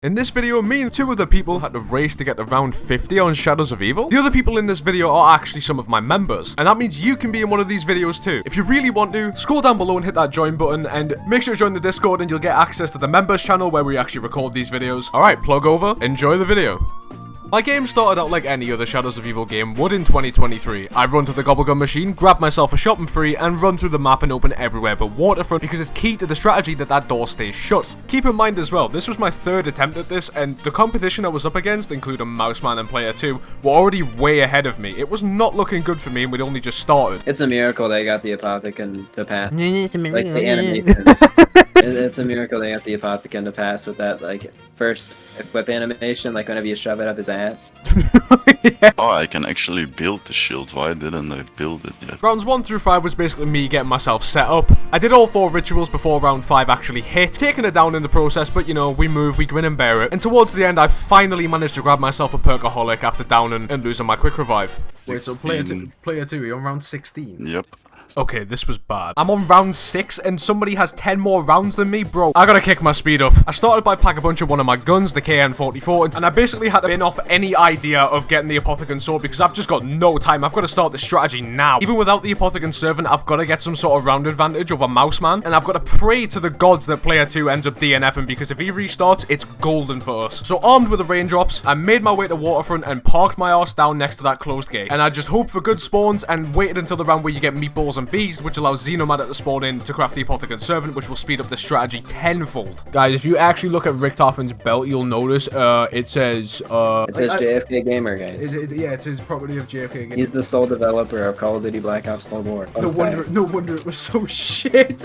In this video, me and two other people had to race to get to round 50 on Shadows of Evil. The other people in this video are actually some of my members, and that means you can be in one of these videos too. If you really want to, scroll down below and hit that join button, and make sure to join the Discord and you'll get access to the members channel where we actually record these videos. Alright, plug over, enjoy the video. My game started out like any other Shadows of Evil game would in 2023. I run to the Gobblegum machine, grab myself a shopping free, and run through the map and open everywhere but waterfront because it's key to the strategy that that door stays shut. Keep in mind as well, this was my third attempt at this, and the competition I was up against, including Mouseman and Player 2, were already way ahead of me. It was not looking good for me and we'd only just started. It's a miracle they got the Apothecon to pass. It's a miracle. Like the animation. It's a miracle they got the Apothecon to pass with that, like, first whip animation, like whenever you shove it up his ass. Yeah. Oh, I can actually build the shield. Why didn't I build it yet? Rounds 1 through 5 was basically me getting myself set up. I did all 4 rituals before round 5 actually hit, taking it down in the process, but you know, we move, we grin and bear it. And towards the end, I finally managed to grab myself a Perkaholic after downing and losing my quick revive. Wait, so player 2, you're on round 16? Yep. Okay, this was bad. I'm on round 6 and somebody has 10 more rounds than me, bro. I gotta kick my speed up. I started by pack a bunch of one of my guns, the KN-44, and I basically had to bin off any idea of getting the Apothecon sword because I've just got no time. I've got to start the strategy now. Even without the Apothecon servant, I've got to get some sort of round advantage over Mouseman, and I've got to pray to the gods that player 2 ends up DNFing because if he restarts, it's golden for us. So armed with the raindrops, I made my way to waterfront and parked my arse down next to that closed gate. And I just hoped for good spawns and waited until the round where you get meatballs and bees, which allows Xenomad at the spawn in to craft the Apothecon servant, which will speed up the strategy tenfold. Guys, if you actually look at Richtofen's belt, you'll notice it says JFK Gamer, guys. Yeah, it says property of JFK Gamer. He's the sole developer of Call of Duty Black Ops III. No wonder it was so shit.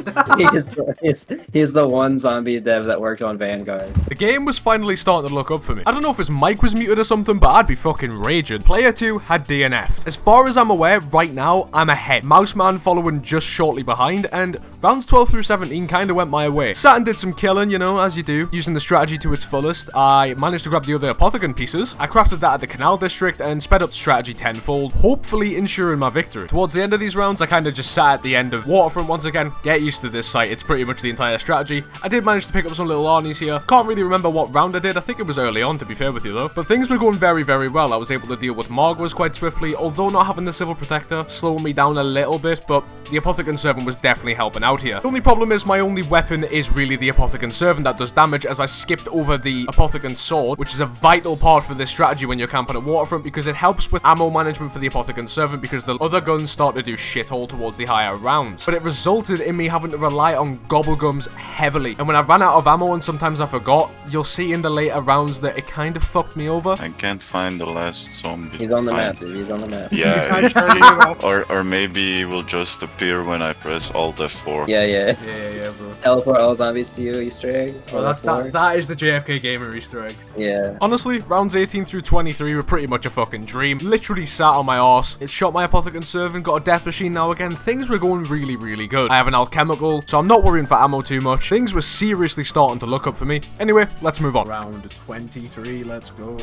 he's the one zombie dev that worked on Vanguard. The game was finally starting to look up for me. I don't know if his mic was muted or something, but I'd be fucking raging. Player 2 had DNF'd. As far as I'm aware, right now, I'm ahead. Mouseman following just shortly behind, and rounds 12 through 17 kind of went my way. Sat and did some killing, you know, as you do, using the strategy to its fullest. I managed to grab the other Apothecon pieces. I crafted that at the Canal District and sped up the strategy tenfold, hopefully ensuring my victory. Towards the end of these rounds, I kind of just sat at the end of Waterfront once again. Get used to this site, it's pretty much the entire strategy. I did manage to pick up some little Arnies here. Can't really remember what round I did, I think it was early on to be fair with you though. But things were going very, very well. I was able to deal with Margwas quite swiftly, although not having the Civil Protector slowing me down a little bit, but the Apothecon servant was definitely helping out here. The only problem is my only weapon is really the Apothecon servant that does damage, as I skipped over the Apothecon sword, which is a vital part for this strategy when you're camping at Waterfront because it helps with ammo management for the Apothecon servant because the other guns start to do shithole towards the higher rounds. But it resulted in me having to rely on Gobblegums heavily, and when I ran out of ammo and sometimes I forgot, you'll see in the later rounds that it kind of fucked me over. I can't find the last zombie. He's on the map, dude. He's on the map. Yeah, or maybe he will just appear when I press Alt F4. Yeah, bro. Teleport all zombies to you, Easter egg. Well, that is the JFK Gamer Easter egg. Yeah. Honestly, rounds 18 through 23 were pretty much a fucking dream. Literally sat on my arse. It shot my Apothecon servant, got a death machine now again. Things were going really, really good. I have an alchemical, so I'm not worrying for ammo too much. Things were seriously starting to look up for me. Anyway, let's move on. Round 23, let's go.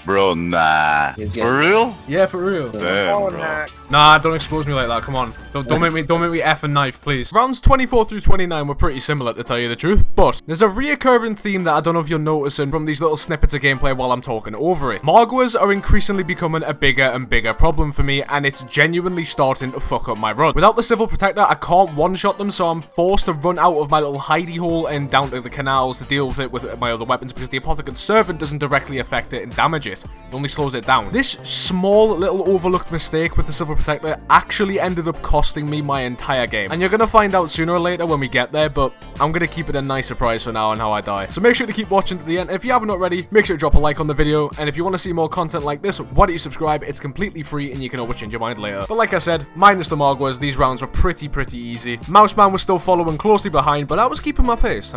Bro, nah. For real? Yeah, for real. Damn, bro. Nah, don't expose me like that. Come on. Don't make me F and knife, please. Rounds 24 through 29 were pretty similar, to tell you the truth, but there's a reoccurring theme that I don't know if you're noticing from these little snippets of gameplay while I'm talking over it. Margwas are increasingly becoming a bigger and bigger problem for me, and it's genuinely starting to fuck up my run. Without the Civil Protector, I can't one-shot them, so I'm forced to run out of my little hidey hole and down to the canals to deal with it with my other weapons because the Apothecon servant doesn't directly affect it and damage it. It only slows it down. This small little overlooked mistake with the Civil Protector actually ended up costing me my entire game. And you're gonna find out sooner or later when we get there, but I'm gonna keep it a nice surprise for now on how I die. So make sure to keep watching to the end. If you haven't already, make sure to drop a like on the video. And if you want to see more content like this, why don't you subscribe? It's completely free and you can always change your mind later. But like I said, minus the Margwas, these rounds were pretty easy. Mouseman was still following closely behind, but I was keeping my pace.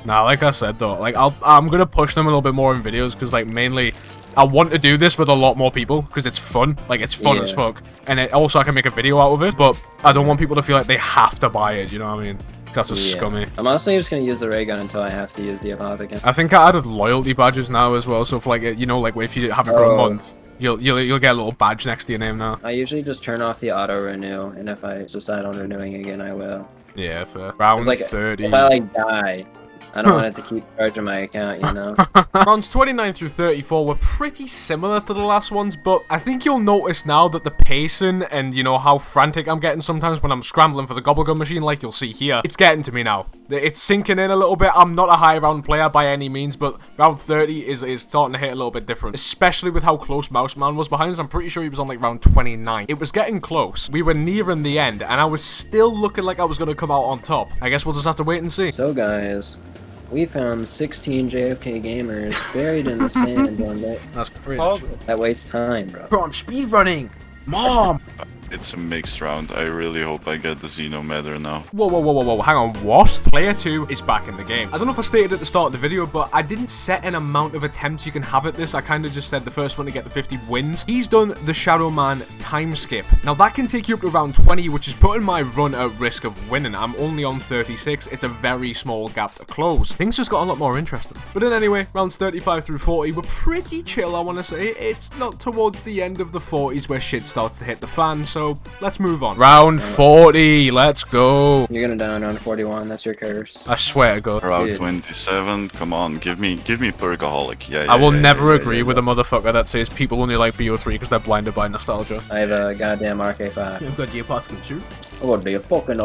Nah, like I said though, like I'm gonna push them a little bit more in videos because like mainly I want to do this with a lot more people because it's fun. Like it's fun as fuck, and also I can make a video out of it. But I don't want people to feel like they have to buy it. You know what I mean? That's just scummy. I'm honestly just gonna use the ray gun until I have to use the Apothecon. I think I added loyalty badges now as well. So for like you know, like if you have it for a month, you'll get a little badge next to your name now. I usually just turn off the auto renew, and if I decide on renewing again, I will. Yeah, fair. Round like, 30. If I like die, I don't want it to keep charging my account, you know? Rounds 29 through 34 were pretty similar to the last ones, but I think you'll notice now that the pacing and, you know, how frantic I'm getting sometimes when I'm scrambling for the gobblegum machine, like you'll see here, it's getting to me now. It's sinking in a little bit. I'm not a high round player by any means, but round 30 is starting to hit a little bit different, especially with how close Mouseman was behind us. I'm pretty sure he was on like round 29. It was getting close. We were nearing the end, and I was still looking like I was going to come out on top. I guess we'll just have to wait and see. So guys, we found 16 JFK gamers buried in the sand one day. That's crazy. That wastes time, bro. Bro, I'm speedrunning. Mom. It's a mixed round. I really hope I get the Xeno medal now. Whoa, hang on, what? Player 2 is back in the game. I don't know if I stated at the start of the video, but I didn't set an amount of attempts you can have at this. I kind of just said the first one to get the 50 wins. He's done the Shadow Man time skip. Now that can take you up to round 20, which is putting my run at risk of winning. I'm only on 36. It's a very small gap to close. Things just got a lot more interesting. But then anyway, rounds 35 through 40 were pretty chill, I want to say. It's not towards the end of the 40s where shit starts to hit the fan, so let's move on. Round 40, let's go. You're gonna die on round 41, that's your curse. I swear to God. Round Dude. 27, come on, give me Perkaholic. Yeah, I will never agree with a motherfucker that says people only like BO3 because they're blinded by nostalgia. I have a goddamn RK5. You've got the apothecary too. Oh, what, the fucking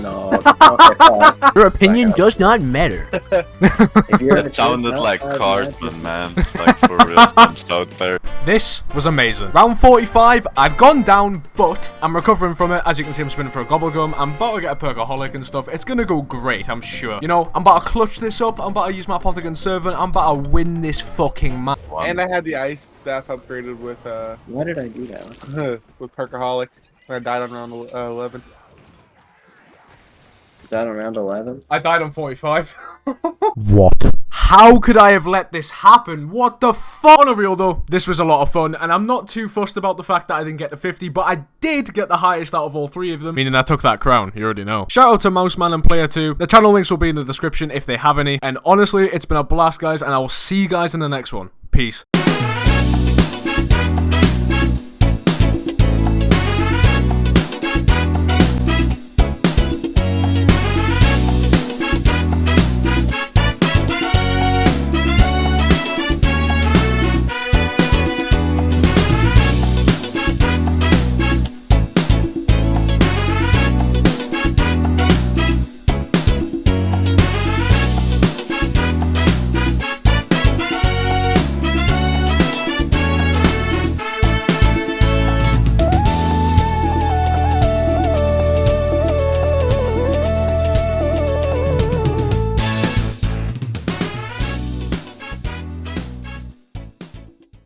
RK5. Your opinion does not matter. If you're That sounded no, like I'm Cartman, man. Like for real, from South Park. This was amazing. Round 45, I'd gone down, but I'm recovering from it. As you can see, I'm spinning for a gobblegum. I'm about to get a Perkaholic and stuff. It's gonna go great, I'm sure. You know, I'm about to clutch this up. I'm about to use my Apothecary Servant. I'm about to win this fucking match. And I had the ice staff upgraded with Why did I do that? with Perkaholic. I died on round 11. Died on round 11? I died on 45. What? How could I have let this happen? What the fuck? On a real though, this was a lot of fun, and I'm not too fussed about the fact that I didn't get to 50, but I did get the highest out of all three of them, meaning I took that crown, you already know. Shout out to Mouseman and Player 2. The channel links will be in the description if they have any, and honestly, it's been a blast, guys, and I will see you guys in the next one. Peace.